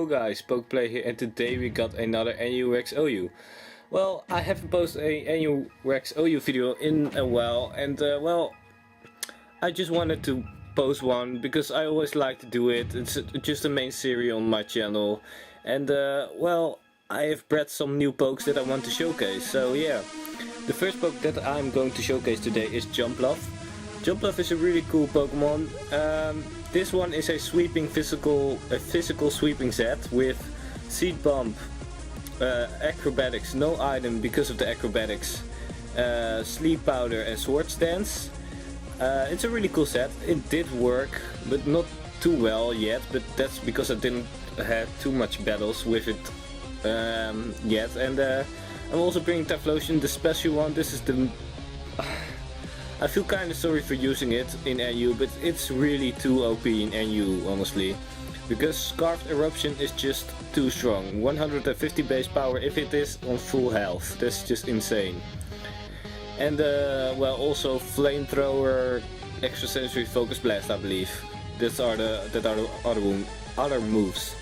guys, Pokeplay here, and today we got another NUXOU. Well, I haven't posted a NUXOU video in a while, and well, I just wanted to post one because I always like to do it. It's just a main series on my channel, and well, I have bred some new pokes that I want to showcase. So yeah, the first poke that I'm going to showcase today is Jumpluff. Jumpluff is a really cool Pokemon. This one is a physical sweeping set with Seed Bomb, Acrobatics, no item because of the Acrobatics, Sleep Powder and Sword Stance. It's a really cool set. It did work, but not too well yet, but that's because I didn't have too much battles with it yet. And I'm also bringing Typhlosion, the special one. This is the... I feel kinda sorry for using it in NU, but it's really too OP in NU, honestly. Because Scarfed Eruption is just too strong. 150 base power if it is on full health. That's just insane. And well, also Flamethrower, Extrasensory Focus Blast, I believe. That are the other moves.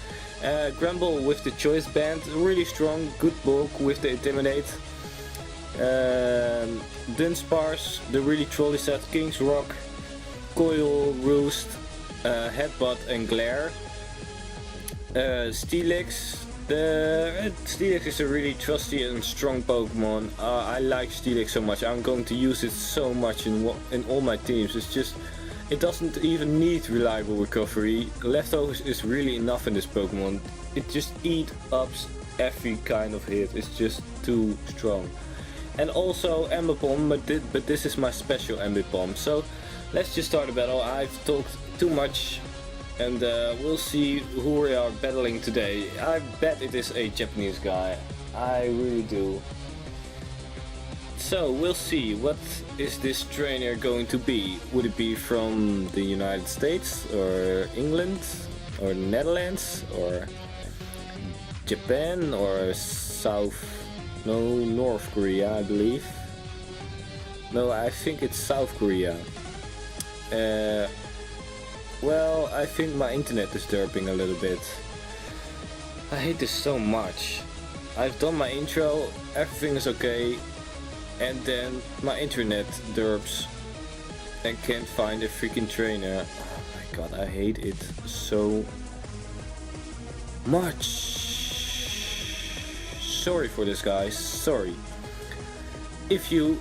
Grumble with the Choice Band, really strong, good bulk with the Intimidate. Dunsparce, the really trolly set, King's Rock, Coil, Roost, Headbutt and Glare. Steelix. Steelix is a really trusty and strong Pokemon. I like Steelix so much. I'm going to use it so much in all my teams. It's just, it doesn't even need reliable recovery. Leftovers is really enough in this Pokemon. It just eats up every kind of hit. It's just too strong. And also Ambipom, but this is my special Ambipom. So let's just start the battle. I've talked too much, and we'll see who we are battling today. I bet it is a Japanese guy. I really do. So we'll see. What is this trainer going to be? Would it be from the United States, or England, or Netherlands, or Japan, or North Korea, I believe. No, I think it's South Korea. Well, I think my internet is derping a little bit. I hate this so much. I've done my intro, everything is okay, and then my internet derps and can't find a freaking trainer. Oh my god, I hate it so much. Sorry for this, guys, sorry. If you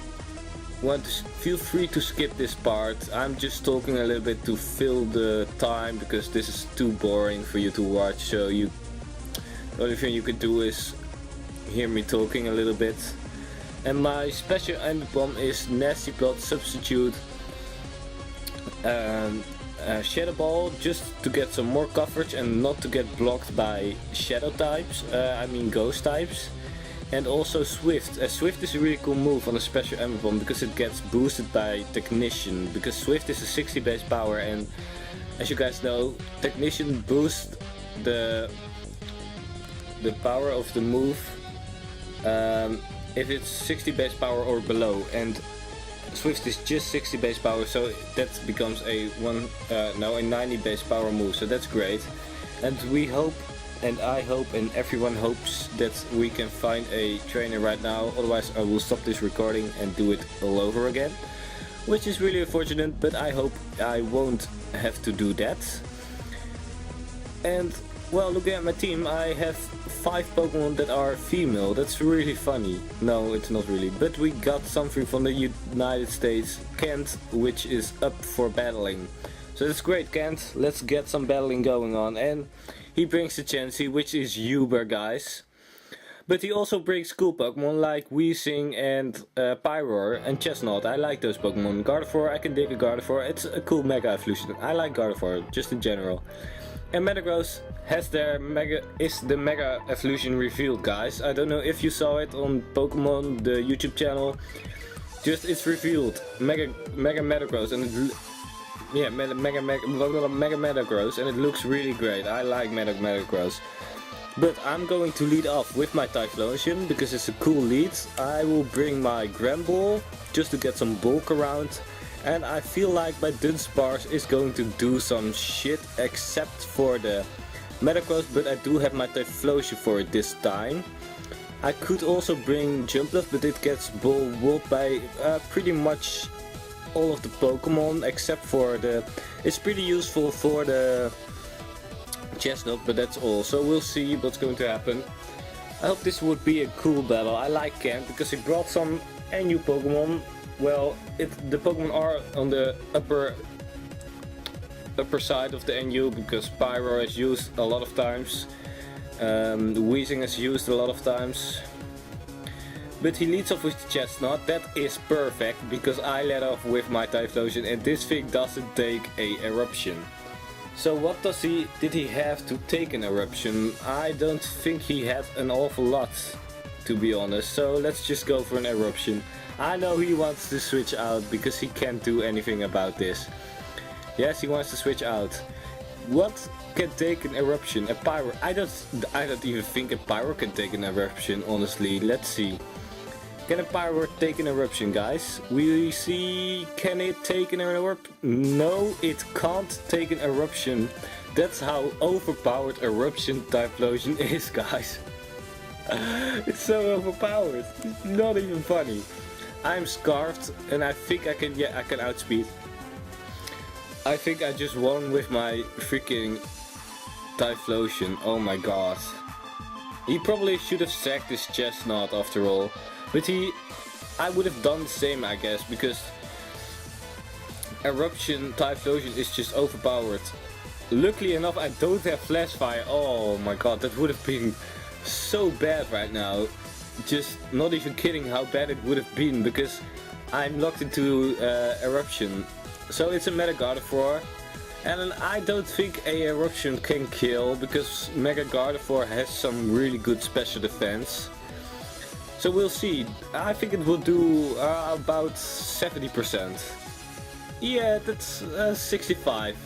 want to, feel free to skip this part. I'm just talking a little bit to fill the time because this is too boring for you to watch, so the only thing you could do is hear me talking a little bit. And my special Ambipom is Nasty Plot Substitute Shadow Ball, just to get some more coverage and not to get blocked by shadow types, I mean ghost types. And also Swift. Swift is a really cool move on a special Ambipom because it gets boosted by Technician, because Swift is a 60 base power, and as you guys know, Technician boosts the power of the move if it's 60 base power or below, and Swift is just 60 base power, so that becomes a 90 base power move, so that's great. And we hope, and I hope, and everyone hopes that we can find a trainer right now, otherwise I will stop this recording and do it all over again, which is really unfortunate, but I hope I won't have to do that. And well, looking at my team, I have 5 Pokemon that are female. That's really funny. No, it's not really, but we got something from the United States, Kent, which is up for battling. So that's great, Kent. Let's get some battling going on. And he brings the Chansey, which is Uber, guys. But he also brings cool Pokemon like Weezing and Pyroar and Chestnut. I like those Pokemon. Gardevoir, I can dig a Gardevoir. It's a cool Mega Evolution. I like Gardevoir, just in general. And Metagross has the Mega Evolution revealed, guys. I don't know if you saw it on Pokemon, the YouTube channel. Just it's revealed. Mega Metagross, and Mega Metagross, and it looks really great. I like Metagross. But I'm going to lead off with my Typhlosion because it's a cool lead. I will bring my Granbull just to get some bulk around. And I feel like my Dunsparce is going to do some shit except for the Metagross, but I do have my Typhlosion for it this time. I could also bring Jumpluff, but it gets walled by pretty much all of the Pokemon except for the... It's pretty useful for the Chestnut, but that's all. So we'll see what's going to happen. I hope this would be a cool battle. I like Kent because he brought some new Pokemon. Well, the Pokemon are on the upper side of the NU because Pyro is used a lot of times. Weezing is used a lot of times. But he leads off with the Chestnut. That is perfect because I led off with my Typhlosion and this thing doesn't take a Eruption. So what did he have to take an Eruption? I don't think he had an awful lot, to be honest. So let's just go for an Eruption. I know he wants to switch out because he can't do anything about this. Yes, he wants to switch out. What can take an Eruption? A Pyro? I don't even think a Pyro can take an Eruption, honestly. Let's see. Can a Pyro take an Eruption, guys? We see... Can it take an Eruption? No, it can't take an Eruption. That's how overpowered Eruption Typhlosion is, guys. It's so overpowered. It's not even funny. I'm Scarfed and I think I can outspeed. I think I just won with my freaking Typhlosion. Oh my god. He probably should have sacked his Chestnut after all. But I would have done the same, I guess, because Eruption Typhlosion is just overpowered. Luckily enough, I don't have Flash Fire. Oh my god, that would have been so bad right now. Just not even kidding how bad it would have been, because I'm locked into Eruption. So it's a Mega Gardevoir, and I don't think a Eruption can kill, because Mega Gardevoir has some really good special defense. So we'll see. I think it will do about 70%. Yeah, that's 65.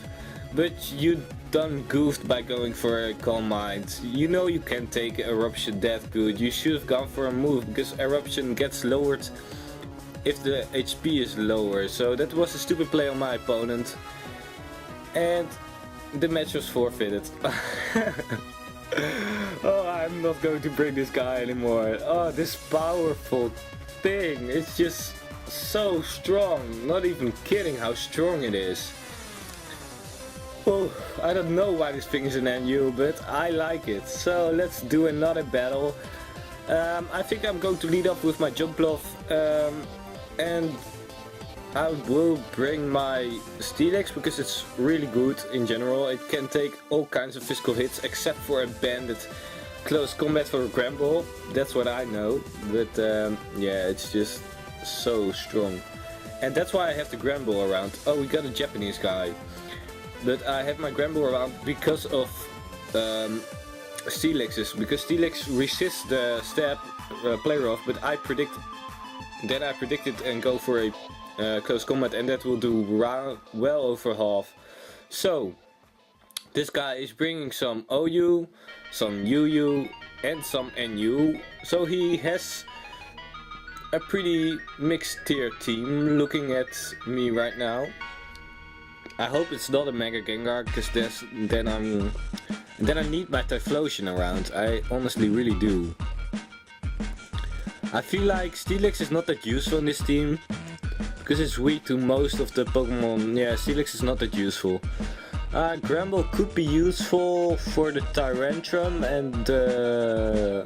But you done goofed by going for a Calm Mind. You know you can take Eruption that good. You should have gone for a move, because Eruption gets lowered if the HP is lower. So that was a stupid play on my opponent. And the match was forfeited. Oh, I'm not going to bring this guy anymore. Oh, this powerful thing. It's just so strong. Not even kidding how strong it is. Oh, I don't know why this thing is an NU, but I like it. So let's do another battle. I think I'm going to lead off with my Jumpluff. And I will bring my Steelix because it's really good in general. It can take all kinds of physical hits except for a banded close combat for a Gramble. That's what I know. But yeah, it's just so strong. And that's why I have the Gramble around. Oh, we got a Japanese guy. But I have my Gramble around because of Steelixes. Because Steelix resists the stab player off, but I predicted and go for a close combat, and that will do well over half. So this guy is bringing some OU, some UU and some NU, so he has a pretty mixed tier team looking at me right now. I hope it's not a Mega Gengar, because then I need my Typhlosion around. I honestly really do. I feel like Steelix is not that useful in this team, because it's weak to most of the Pokemon. Yeah, Steelix is not that useful. Gramble could be useful for the Tyrantrum and the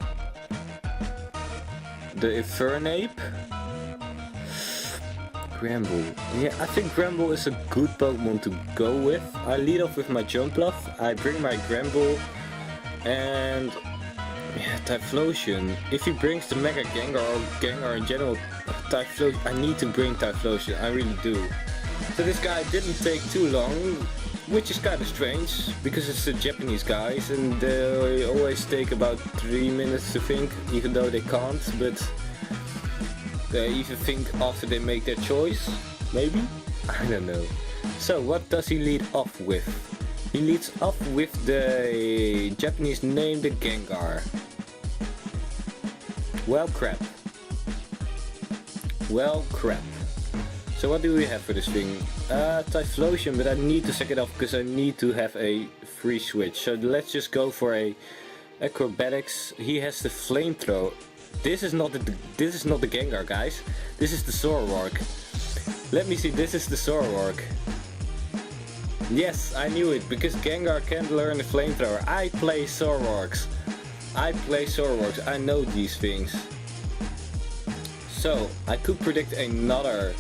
Infernape. Gramble. Yeah, I think Gramble is a good Pokemon to go with. I lead off with my Jumpluff. I bring my Gramble and yeah, Typhlosion. If he brings the Mega Gengar or Gengar in general, Typhlosion, I need to bring Typhlosion, I really do. So this guy didn't take too long, which is kind of strange, because it's the Japanese guys and they always take about 3 minutes to think, even though they can't, but they even think after they make their choice, maybe? I don't know. So what does he lead off with? He leads off with the Japanese name, the Gengar. Well crap. Well crap. So what do we have for this thing? Typhlosion, but I need to sack it off because I need to have a free switch. So let's just go for a acrobatics. He has the flamethrower. This is not the Gengar, guys. This is the Zoroark. Let me see. This is the Zoroark. Yes, I knew it, because Gengar can't learn the flamethrower. I play Zoroarks. I know these things. So I could predict another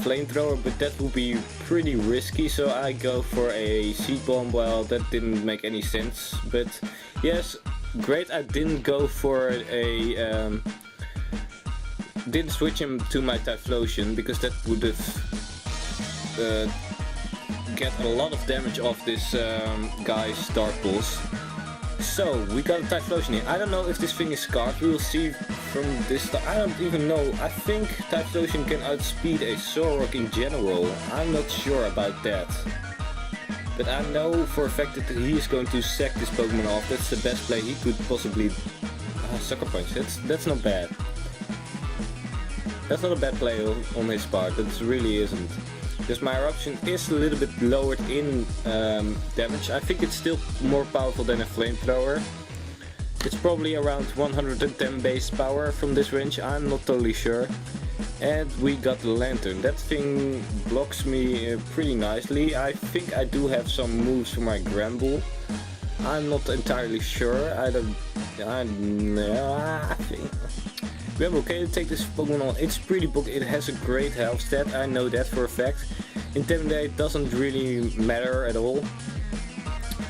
flamethrower, but that would be pretty risky, so I go for a seed bomb. Well, that didn't make any sense, but yes, great I didn't go for a didn't switch him to my Typhlosion, because that would have get a lot of damage off this guy's Dark Pulse. So we got a Typhlosion here. I don't know if this thing is scarred. We will see from this. I don't even know. I think Typhlosion can outspeed a Zoroark in general. I'm not sure about that. But I know for a fact that he is going to sack this Pokemon off. That's the best play he could possibly. Sucker Punch. That's not bad. That's not a bad play on his part. That really isn't. Because my Eruption is a little bit lowered in damage. I think it's still more powerful than a Flamethrower. It's probably around 110 base power from this range, I'm not totally sure. And we got the Lantern. That thing blocks me pretty nicely. I think I do have some moves for my Granbull. I'm not entirely sure. I think Granbull, can you take this Pokemon on? It's pretty book. It has a great health stat. I know that for a fact. Intimidate doesn't really matter at all.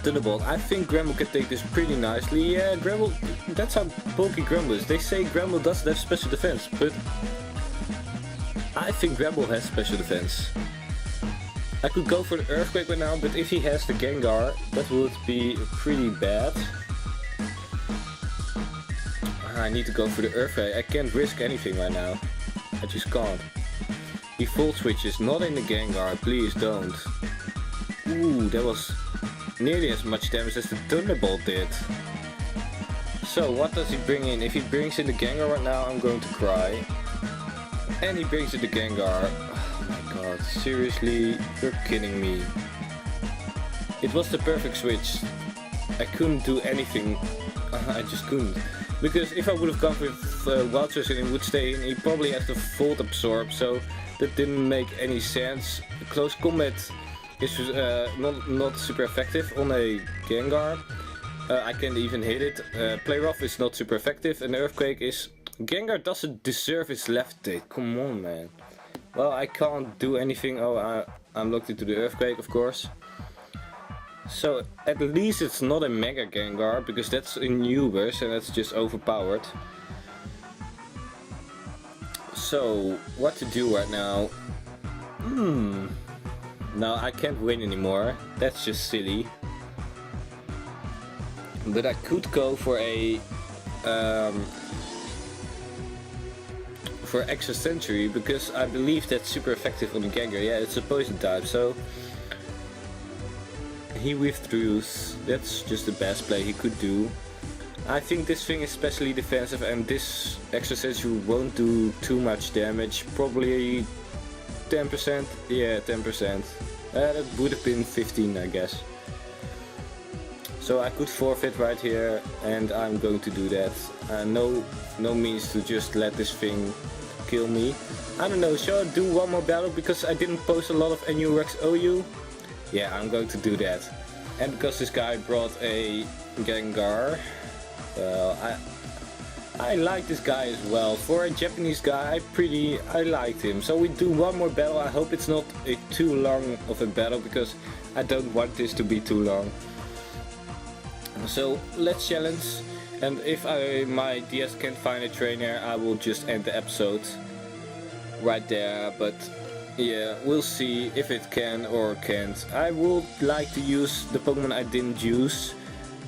Thunderbolt. I think Granbull can take this pretty nicely. Yeah, Granbull. That's how bulky Granbull is. They say Granbull doesn't have special defense, but I think Granbull has special defense. I could go for the Earthquake right now, but if he has the Gengar, that would be pretty bad. I need to go for the Earthquake. I can't risk anything right now. I just can't. He Volt Switches, not in the Gengar, please don't. Ooh, that was nearly as much damage as the Thunderbolt did. So what does he bring in? If he brings in the Gengar right now, I'm going to cry. And he brings in the Gengar. Oh my god, seriously, you're kidding me. It was the perfect switch. I couldn't do anything. I just couldn't. Because if I would have gone with Wild Switch and it would stay in, he probably has the Volt Absorb, so that didn't make any sense. Close combat is not super effective on a Gengar. I can't even hit it. Play Rough is not super effective, and Earthquake is... Gengar doesn't deserve its Levitate, come on man. Well, I can't do anything. Oh, I'm locked into the Earthquake, of course. So at least it's not a Mega Gengar, because that's in Ubers and that's just overpowered. So what to do right now? No, I can't win anymore. That's just silly. But I could go for a for Extra Century, because I believe that's super effective on the Gengar. Yeah, it's a poison type, so he withdraws. That's just the best play he could do. I think this thing is especially defensive, and this Extra Century won't do too much damage. Probably 10%. Yeah, 10%. That would have been 15, I guess. So I could forfeit right here, and I'm going to do that. No means to just let this thing kill me. I don't know, shall I do one more battle because I didn't post a lot of NU Rex OU? Yeah, I'm going to do that. And because this guy brought a Gengar, well, I like this guy as well. For a Japanese guy, I liked him. So we do one more battle. I hope it's not too long of a battle, because I don't want this to be too long. So let's challenge, and if my DS can't find a trainer, I will just end the episode right there. But yeah, we'll see if it can or can't. I would like to use the Pokemon I didn't use.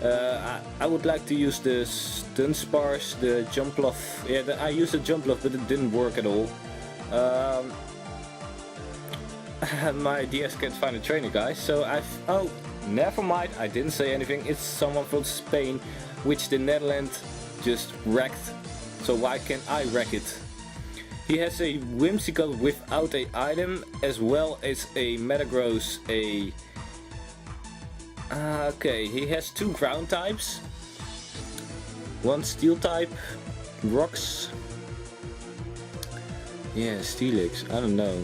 I would like to use the Dunsparce, the Jumpluff. Yeah, I used the Jumpluff, but it didn't work at all. My DS can't find a trainer, guys, so oh, never mind, I didn't say anything. It's someone from Spain, which the Netherlands just wrecked. So why can't I wreck it? He has a Whimsicott without a item, as well as a Metagross, a Okay, he has 2 ground types, 1 steel type, rocks. Yeah, Steelix, I don't know.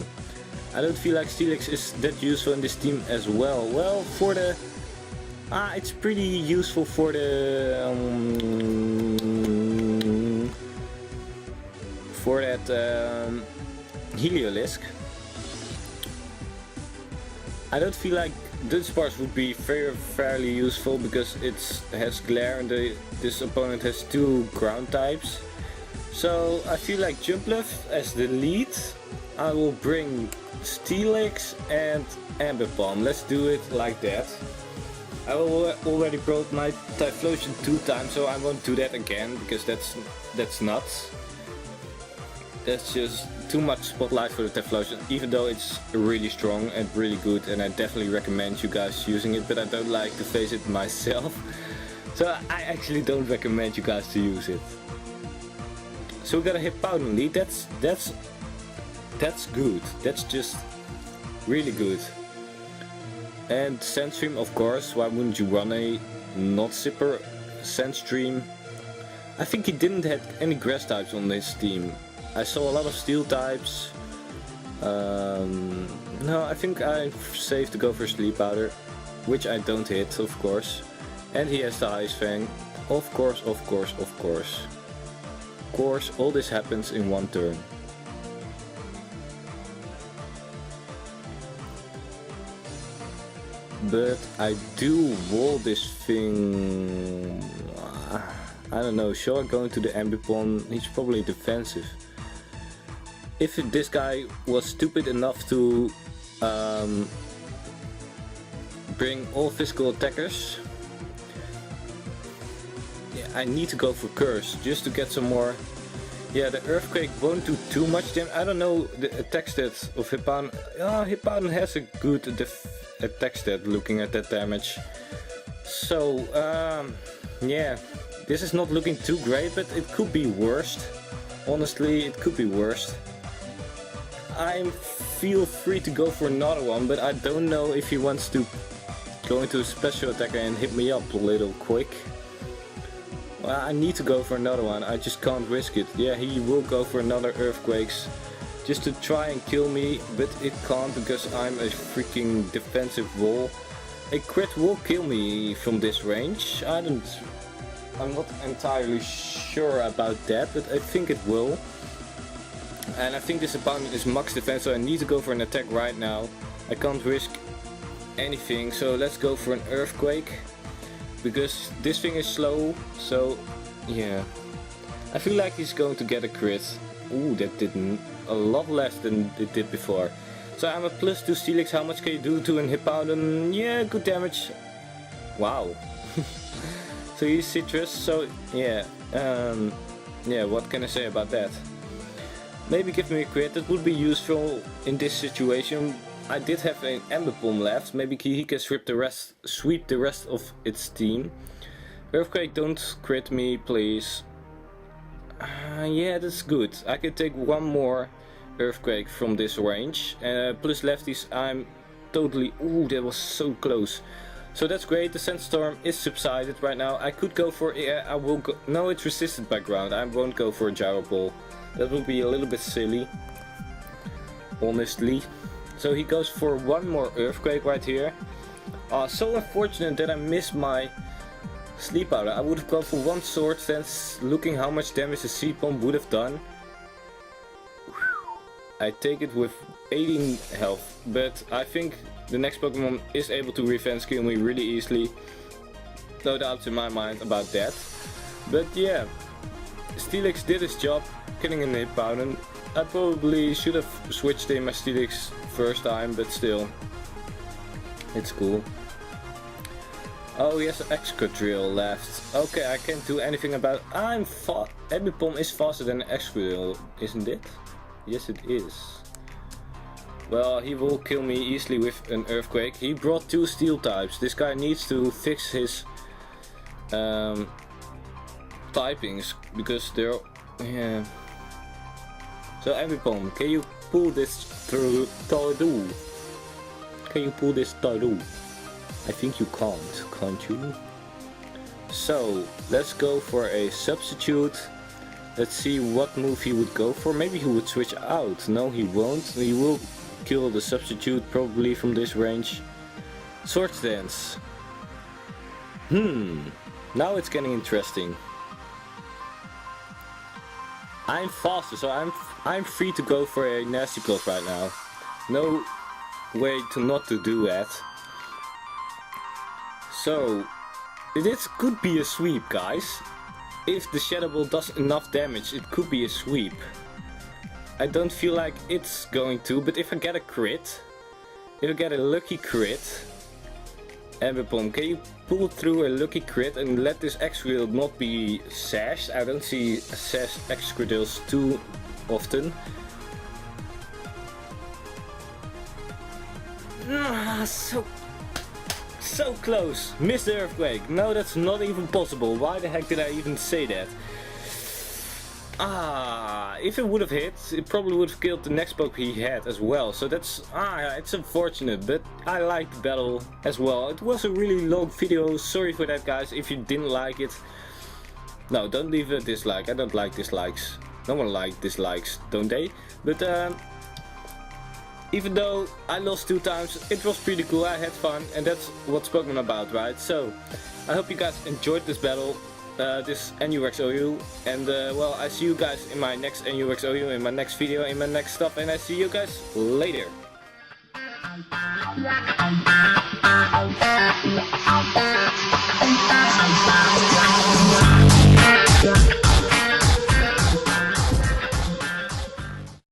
I don't feel like Steelix is that useful in this team as well. Well, for the... it's pretty useful for the... for that Heliolisk. I don't feel like Dunsparce would be fairly useful because it has glare and this opponent has 2 ground types. So I feel like Jumpluff as the lead. I will bring Steelix and Ambipom. Let's do it like that. I already brought my Typhlosion 2 times, so I won't do that again because that's nuts. That's just too much spotlight for the Typhlosion, even though it's really strong and really good, and I definitely recommend you guys using it, but I don't like to face it myself. So I actually don't recommend you guys to use it. So we got a Hippowdon lead. That's good. That's just really good. And Sandstream, of course. Why wouldn't you run a not Zipper Sandstream? I think he didn't have any grass types on this team. I saw a lot of steel types. No, I think I'm safe to go for Sleep Powder, which I don't hit, of course. And he has the Ice Fang. Of course, of course, of course. Of course, all this happens in one turn. But I do wall this thing. I don't know, shall I go into the Ambipom? He's probably defensive. If this guy was stupid enough to bring all physical attackers, yeah, I need to go for Curse just to get some more. Yeah, the Earthquake won't do too much damage. I don't know the attack stats of Hippowdon. Hippowdon has a good attack stat looking at that damage. So, yeah, this is not looking too great, but it could be worse. Honestly, it could be worse. I feel free to go for another one, but I don't know if he wants to go into a special attacker and hit me up a little quick. Well, I need to go for another one, I just can't risk it. Yeah, he will go for another Earthquakes just to try and kill me, but it can't because I'm a freaking defensive wall. A crit will kill me from this range. I'm not entirely sure about that, but I think it will. And I think this opponent is max defense, so I need to go for an attack right now. I can't risk anything, so let's go for an Earthquake. Because this thing is slow, so yeah. I feel like he's going to get a crit. Ooh, that did a lot less than it did before. So I'm a +2 Steelix, how much can you do to an Hippowdon? Yeah, good damage. Wow. So he's Citrus, so yeah. Yeah, what can I say about that? Maybe give me a crit, that would be useful in this situation. I did have an Ambipom left, maybe he can sweep the rest of its team. Earthquake, don't crit me, please. Yeah, that's good. I can take one more Earthquake from this range. Plus lefties, I'm totally... Ooh, that was so close. So that's great, the Sandstorm is subsided right now. I could go for... Yeah, I will go... No, it's resisted by ground. I won't go for a Gyro Ball. That would be a little bit silly, honestly. So he goes for one more Earthquake right here. So unfortunate that I missed my Sleep Powder. I would have gone for one Sword Stance, looking how much damage a Seed Bomb would have done. I take it with 18 health, but I think the next Pokemon is able to revenge kill me really easily. No doubts in my mind about that. But yeah, Steelix did his job, killing a Hippowdon. I probably should have switched in my Steelix first time, but still, it's cool. Oh, he has an Excadrill left. Okay, I can't do anything about it. Ambipom is faster than Excadrill, isn't it? Yes, it is. Well, he will kill me easily with an Earthquake. He brought 2 Steel types. This guy needs to fix his typings because they're... yeah. So Ambipom, can you pull this through Tordu? Can you pull this Tordu? I think you can't you? So, let's go for a substitute. Let's see what move he would go for. Maybe he would switch out. No, he won't. He will kill the substitute probably from this range. Swords Dance. Now it's getting interesting. I'm faster, so I'm free to go for a nasty plot right now. No way to not to do that. So this could be a sweep, guys. If the Shadow Ball does enough damage, it could be a sweep. I don't feel like it's going to, but if I get a crit, if I get a lucky crit, Bomb, can you pull through a lucky crit and let this Excadrill not be sashed? I don't see sashed Excadrills too often. So close. Missed the Earthquake. No, that's not even possible. Why the heck did I even say that? If it would have hit, it probably would have killed the next poke he had as well. So that's, it's unfortunate, but I liked the battle as well. It was a really long video, sorry for that guys, if you didn't like it. No, don't leave a dislike, I don't like dislikes. No one likes dislikes, don't they? But even though I lost 2 times, it was pretty cool, I had fun, and that's what's Pokemon about, right? So, I hope you guys enjoyed this battle. This NUXOU, and well, I see you guys in my next NUXOU, in my next video, in my next stuff, and I see you guys later.